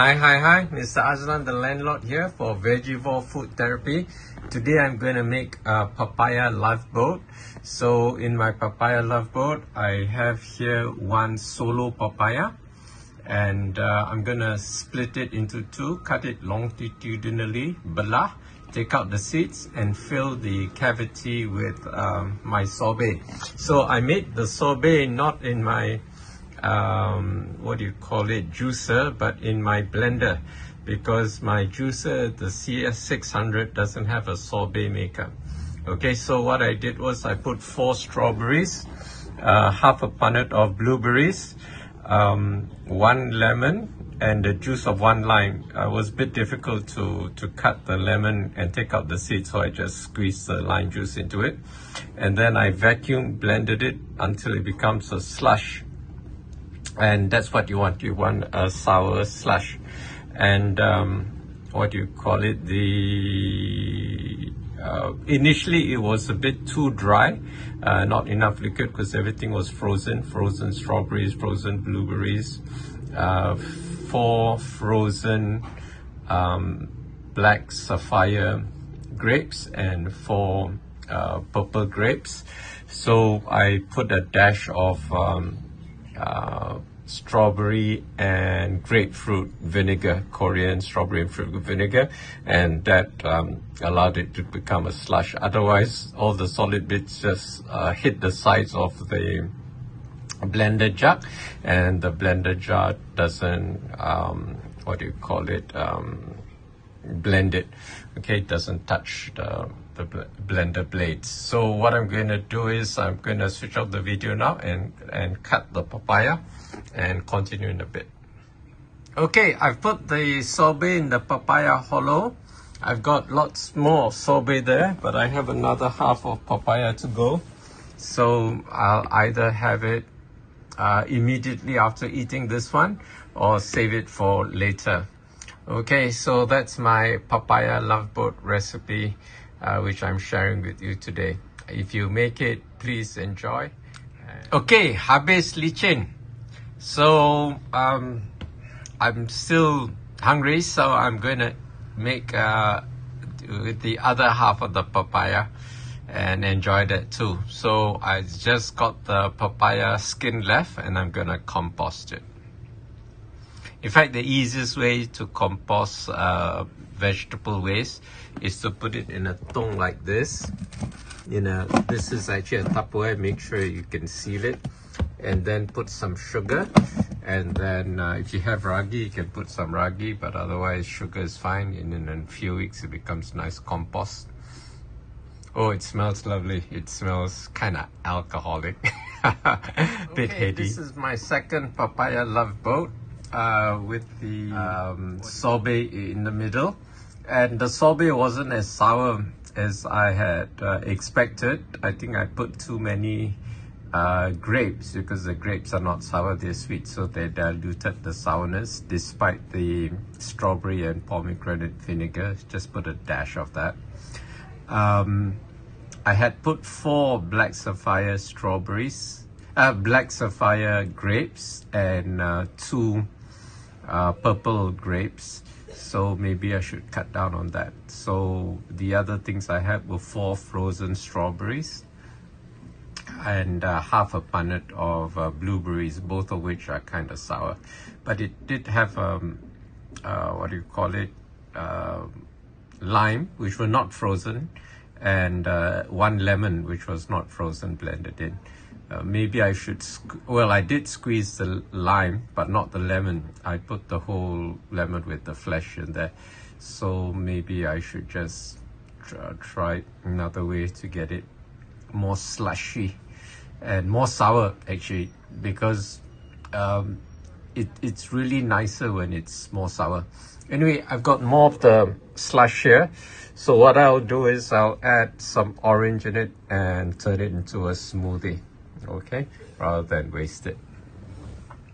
Hi, Mr. Azlan, the landlord here for Vegivore Food Therapy. Today I'm going to make a papaya lifeboat. So in my papaya lifeboat, I have here one solo papaya, and I'm going to split it into two, cut it longitudinally, belah, take out the seeds and fill the cavity with my sorbet. So I made the sorbet not in my juicer, but in my blender, because my juicer, the CS600, doesn't have a sorbet maker. Okay, so what I did was I put 4 strawberries, half a punnet of blueberries, 1 lemon, and the juice of 1 lime. It was a bit difficult to cut the lemon and take out the seeds, so I just squeezed the lime juice into it, and then I vacuum blended it until it becomes a slush. And that's what you want. You want a sour slush. And initially it was a bit too dry, not enough liquid, because everything was frozen strawberries, frozen blueberries, 4 frozen black sapphire grapes, and 4 purple grapes. So I put a dash of strawberry and grapefruit vinegar, Korean strawberry and fruit vinegar, and that allowed it to become a slush. Otherwise, all the solid bits just hit the sides of the blender jug, and the blender jar doesn't blend it. Okay, it doesn't touch the blender blades. So what I'm going to do is I'm going to switch off the video now and cut the papaya and continue in a bit. Okay, I've put the sorbet in the papaya hollow. I've got lots more sorbet there, but I have another half of papaya to go. So I'll either have it immediately after eating this one, or save it for later. Okay, so that's my papaya loveboat recipe, which I'm sharing with you today. If you make it, please enjoy. Okay, habis licin. So I'm still hungry, so I'm gonna make the other half of the papaya and enjoy that too. So I just got the papaya skin left, and I'm gonna compost it. In fact, the easiest way to compost vegetable waste is to put it in a thong like this. This is actually a Tupperware. Make sure you can seal it, and then put some sugar, and then if you have ragi, you can put some ragi, but otherwise sugar is fine, and in a few weeks it becomes nice compost. Oh, it smells lovely. It smells kind of alcoholic. Bit heady. This is my second papaya love boat, with the sorbet in the middle, and the sorbet wasn't as sour as I had expected. I think I put too many grapes, because the grapes are not sour, they're sweet, so they diluted the sourness despite the strawberry and pomegranate vinegar. Just put a dash of that. I had put 4 black sapphire grapes, and 2 purple grapes, so maybe I should cut down on that. So the other things I had were 4 frozen strawberries and half a punnet of blueberries, both of which are kind of sour, but it did have lime, which were not frozen, and 1 lemon, which was not frozen, blended in. Maybe I should, I did squeeze the lime, but not the lemon. I put the whole lemon with the flesh in there. So maybe I should just try another way to get it more slushy and more sour, actually, because it's really nicer when it's more sour. Anyway, I've got more of the slush here. So what I'll do is I'll add some orange in it and turn it into a smoothie. Okay, rather than waste it,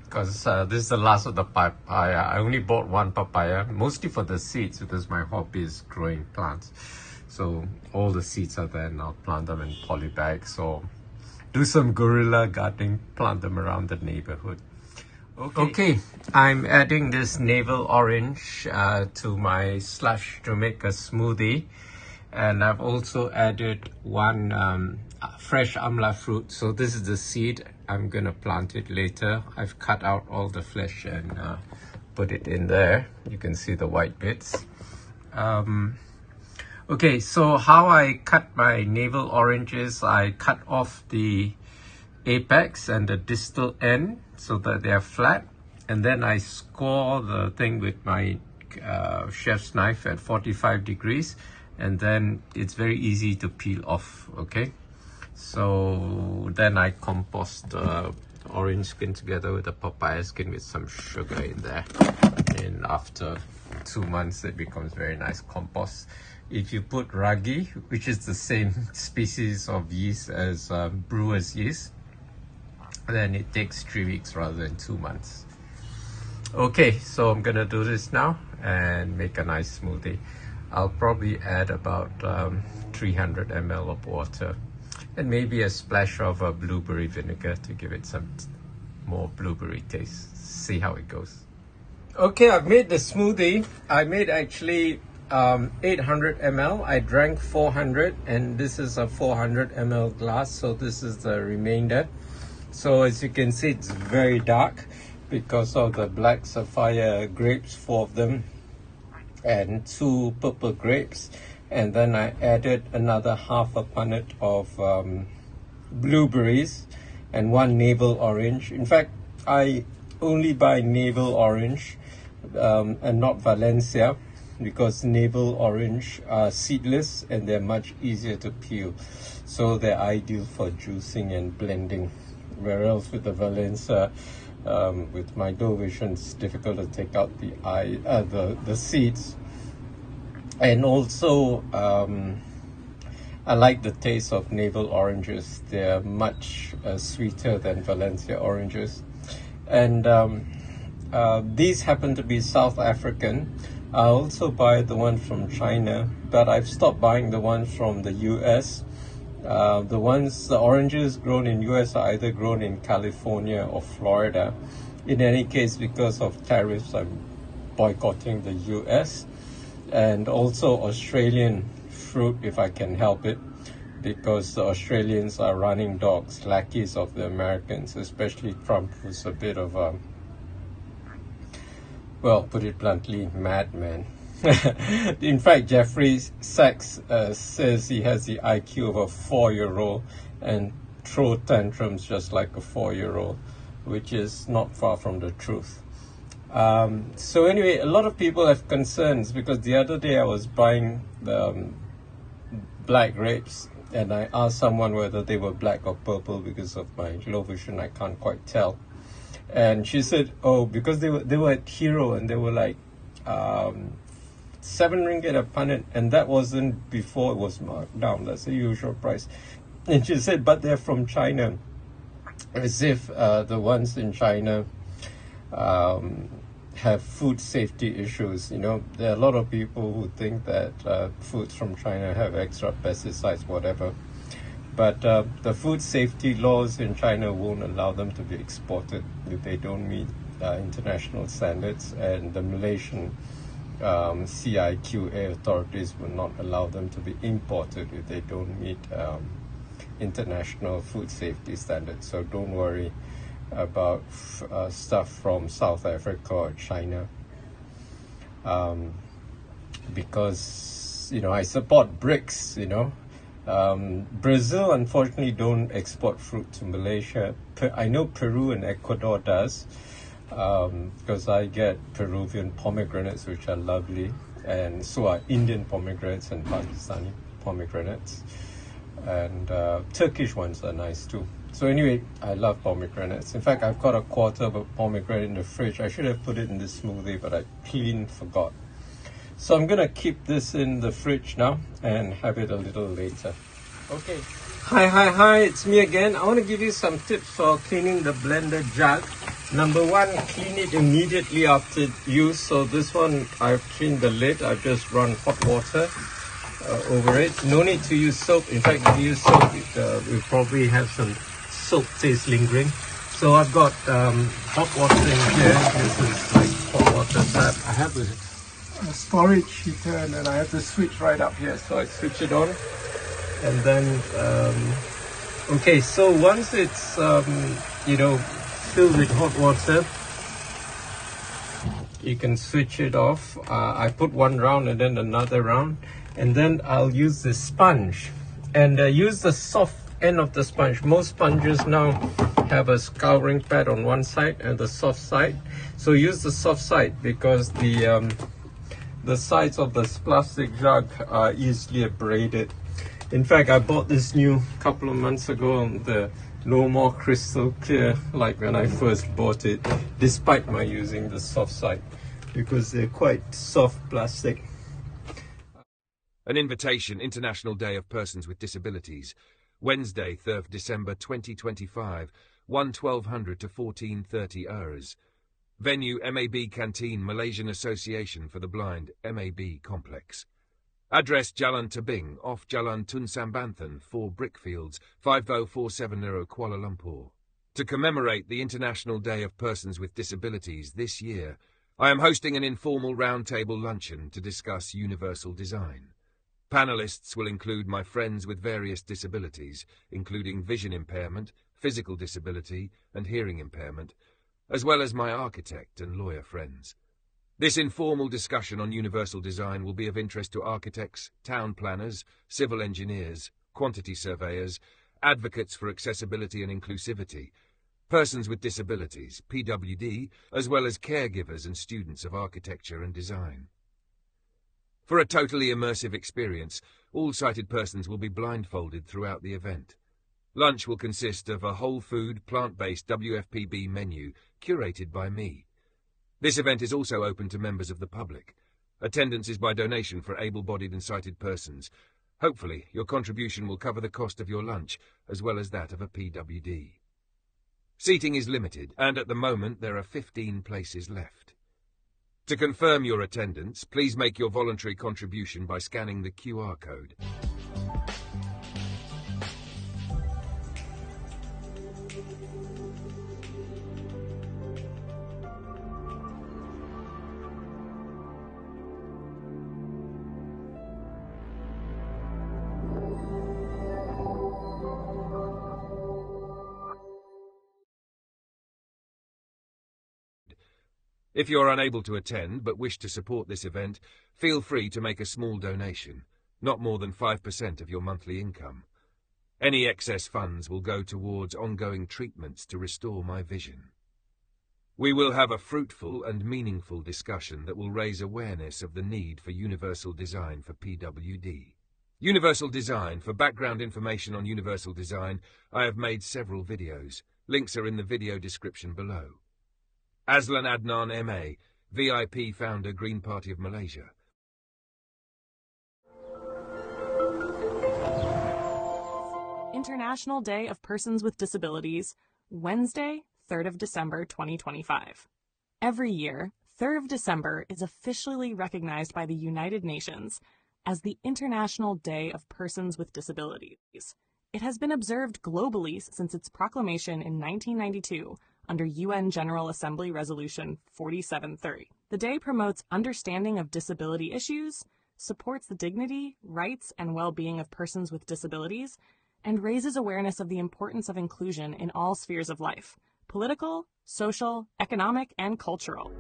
because this is the last of the papaya. I only bought 1 papaya, mostly for the seeds, because my hobby is growing plants. So all the seeds are there, and I'll plant them in poly bags, or do some guerrilla gardening, plant them around the neighborhood. Okay, I'm adding this navel orange to my slush to make a smoothie. And I've also added one fresh amla fruit. So this is the seed. I'm going to plant it later. I've cut out all the flesh and put it in there. You can see the white bits. Okay, so how I cut my navel oranges, I cut off the apex and the distal end so that they're flat, and then I score the thing with my chef's knife at 45 degrees, and then it's very easy to peel off. Okay, so then I compost the orange skin together with the papaya skin with some sugar in there, and after 2 months it becomes very nice compost. If you put ragi, which is the same species of yeast as brewer's yeast, then it takes 3 weeks rather than 2 months. Okay, so I'm gonna do this now and make a nice smoothie. I'll probably add about 300 ml of water and maybe a splash of blueberry vinegar to give it some more blueberry taste. See how it goes. Okay, I've made the smoothie. I made actually 800 ml. I drank 400, and this is a 400 ml glass, so this is the remainder. So as you can see, it's very dark because of the black sapphire grapes, 4 of them, and 2 purple grapes. And then I added another half a punnet of blueberries and 1 navel orange. In fact, I only buy navel orange and not Valencia, because navel orange are seedless and they're much easier to peel. So they're ideal for juicing and blending. Whereas with the Valencia, with my dough vision, it's difficult to take out the seeds. And also, I like the taste of navel oranges. They're much sweeter than Valencia oranges. And these happen to be South African. I also buy the one from China, but I've stopped buying the ones from the US. The oranges grown in US are either grown in California or Florida. In any case, because of tariffs, I'm boycotting the US. And also Australian fruit, if I can help it, because the Australians are running dogs, lackeys of the Americans, especially Trump, who's a bit of a, well, put it bluntly, madman. In fact, Jeffrey Sachs says he has the IQ of a 4-year-old and throw tantrums just like a 4-year-old, which is not far from the truth. So anyway, a lot of people have concerns because the other day I was buying the black grapes, and I asked someone whether they were black or purple. Because of my low vision, I can't quite tell. And she said, oh, because they were at Hero and they were like 7 ringgit a punnet, and that wasn't before it was marked down. That's the usual price. And she said, but they're from China, as if the ones in China have food safety issues. You know, there are a lot of people who think that foods from China have extra pesticides, whatever. But the food safety laws in China won't allow them to be exported if they don't meet international standards, and the Malaysian CIQA authorities will not allow them to be imported if they don't meet international food safety standards. So don't worry about stuff from South Africa or China, because, you know, I support BRICS, you know. Brazil unfortunately don't export fruit to Malaysia. I know Peru and Ecuador does, because I get Peruvian pomegranates, which are lovely, and so are Indian pomegranates and Pakistani pomegranates, and Turkish ones are nice too. So anyway, I love pomegranates. In fact, I've got a quarter of a pomegranate in the fridge. I should have put it in this smoothie, but I clean forgot. So I'm gonna keep this in the fridge now and have it a little later. Okay. Hi, it's me again. I want to give you some tips for cleaning the blender jug. Number 1, clean it immediately after use. So this one, I've cleaned the lid. I've just run hot water over it. No need to use soap. In fact, if you use soap, it will probably have some soap taste lingering. So I've got hot water in here. This is like hot water tap. I have a storage heater, and then I have the switch right up here. So I switch it on, and then okay. So once it's you know, filled with hot water, you can switch it off. I put one round and then another round, and then I'll use the sponge, and use the soft end of the sponge. Most sponges now have a scouring pad on one side and the soft side, so use the soft side because the sides of this plastic jug are easily abraded. In fact, I bought this new couple of months ago, and the no more crystal clear like when I first bought it, despite my using the soft side, because they're quite soft plastic. An invitation, International Day of Persons with Disabilities, Wednesday, 3rd December 2025, 1200 to 14:30 hours. Venue MAB Canteen, Malaysian Association for the Blind, MAB Complex. Address Jalan Tebing, off Jalan Tun Sambanthan, 4 Brickfields, 50470 Kuala Lumpur. To commemorate the International Day of Persons with Disabilities this year, I am hosting an informal roundtable luncheon to discuss universal design. Panelists will include my friends with various disabilities, including vision impairment, physical disability, and hearing impairment, as well as my architect and lawyer friends. This informal discussion on universal design will be of interest to architects, town planners, civil engineers, quantity surveyors, advocates for accessibility and inclusivity, persons with disabilities, PWD, as well as caregivers and students of architecture and design. For a totally immersive experience, all sighted persons will be blindfolded throughout the event. Lunch will consist of a whole food, plant-based WFPB menu curated by me. This event is also open to members of the public. Attendance is by donation for able-bodied and sighted persons. Hopefully, your contribution will cover the cost of your lunch, as well as that of a PWD. Seating is limited, and at the moment there are 15 places left. To confirm your attendance, please make your voluntary contribution by scanning the QR code. If you're unable to attend but wish to support this event, feel free to make a small donation, not more than 5% of your monthly income. Any excess funds will go towards ongoing treatments to restore my vision. We will have a fruitful and meaningful discussion that will raise awareness of the need for universal design for PWD. Universal design. For background information on universal design, I have made several videos. Links are in the video description below. Aslan Adnan MA, VIP founder, Green Party of Malaysia. International Day of Persons with Disabilities, Wednesday, 3rd of December 2025. Every year, 3rd of December is officially recognized by the United Nations as the International Day of Persons with Disabilities. It has been observed globally since its proclamation in 1992 under UN General Assembly Resolution 4730. The day promotes understanding of disability issues, supports the dignity, rights, and well-being of persons with disabilities, and raises awareness of the importance of inclusion in all spheres of life: political, social, economic, and cultural.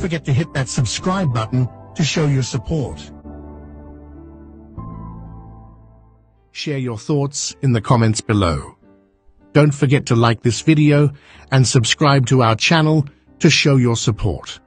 forget to hit that subscribe button to show your support. Share your thoughts in the comments below. Don't forget to like this video and subscribe to our channel to show your support.